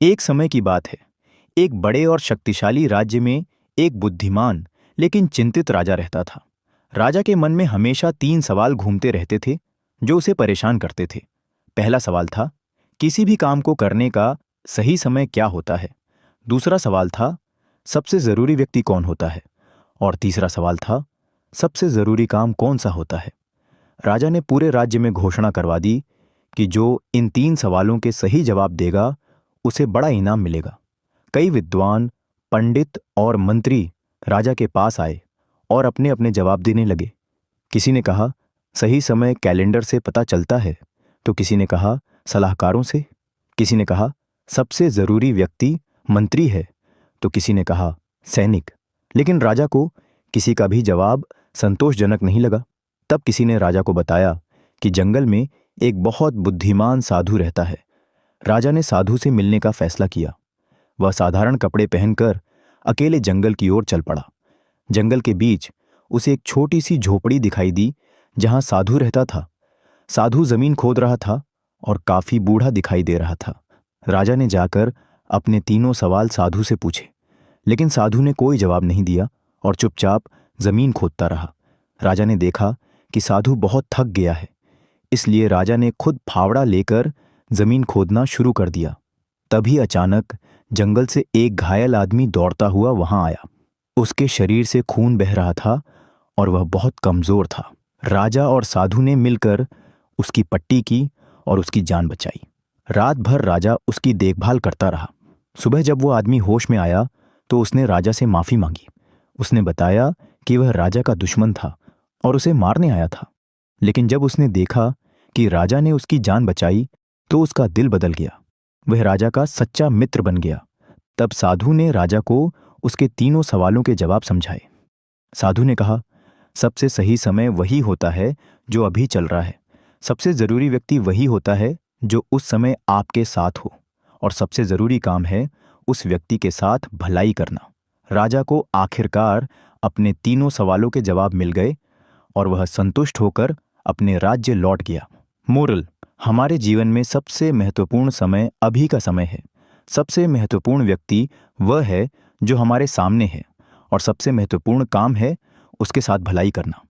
एक समय की बात है। एक बड़े और शक्तिशाली राज्य में एक बुद्धिमान लेकिन चिंतित राजा रहता था। राजा के मन में हमेशा 3 सवाल घूमते रहते थे जो उसे परेशान करते थे। पहला सवाल था, किसी भी काम को करने का सही समय क्या होता है। दूसरा सवाल था, सबसे जरूरी व्यक्ति कौन होता है। और तीसरा सवाल था, सबसे जरूरी काम कौन सा होता है। राजा ने पूरे राज्य में घोषणा करवा दी कि जो इन 3 सवालों के सही जवाब देगा उसे बड़ा इनाम मिलेगा। कई विद्वान, पंडित और मंत्री राजा के पास आए और अपने अपने जवाब देने लगे। किसी ने कहा, सही समय कैलेंडर से पता चलता है, तो किसी ने कहा सलाहकारों से, किसी ने कहा सबसे जरूरी व्यक्ति मंत्री है, तो किसी ने कहा सैनिक। लेकिन राजा को किसी का भी जवाब संतोषजनक नहीं लगा। तब किसी ने राजा को बताया कि जंगल में एक बहुत बुद्धिमान साधु रहता है। राजा ने साधु से मिलने का फैसला किया। वह साधारण कपड़े पहनकर अकेले जंगल की ओर चल पड़ा। जंगल के बीच उसे एक छोटी सी झोपड़ी दिखाई दी जहां साधु रहता था। साधु जमीन खोद रहा था और काफी बूढ़ा दिखाई दे रहा था। राजा ने जाकर अपने 3 सवाल साधु से पूछे, लेकिन साधु ने कोई जवाब नहीं दिया और चुपचाप जमीन खोदता रहा। राजा ने देखा कि साधु बहुत थक गया है, इसलिए राजा ने खुद फावड़ा लेकर जमीन खोदना शुरू कर दिया। तभी अचानक जंगल से एक घायल आदमी दौड़ता हुआ वहां आया। उसके शरीर से खून बह रहा था और वह बहुत कमजोर था। राजा और साधु ने मिलकर उसकी पट्टी की और उसकी जान बचाई। रात भर राजा उसकी देखभाल करता रहा। सुबह जब वो आदमी होश में आया तो उसने राजा से माफी मांगी। उसने बताया कि वह राजा का दुश्मन था और उसे मारने आया था। लेकिन जब उसने देखा कि राजा ने उसकी जान बचाई तो उसका दिल बदल गया। वह राजा का सच्चा मित्र बन गया। तब साधु ने राजा को उसके 3 सवालों के जवाब समझाए। साधु ने कहा, सबसे सही समय वही होता है जो अभी चल रहा है। सबसे जरूरी व्यक्ति वही होता है जो उस समय आपके साथ हो, और सबसे जरूरी काम है उस व्यक्ति के साथ भलाई करना। राजा को आखिरकार अपने 3 सवालों के जवाब मिल गए और वह संतुष्ट होकर अपने राज्य लौट गया। मोरल: हमारे जीवन में सबसे महत्वपूर्ण समय अभी का समय है। सबसे महत्वपूर्ण व्यक्ति वह है जो हमारे सामने है, और सबसे महत्वपूर्ण काम है उसके साथ भलाई करना।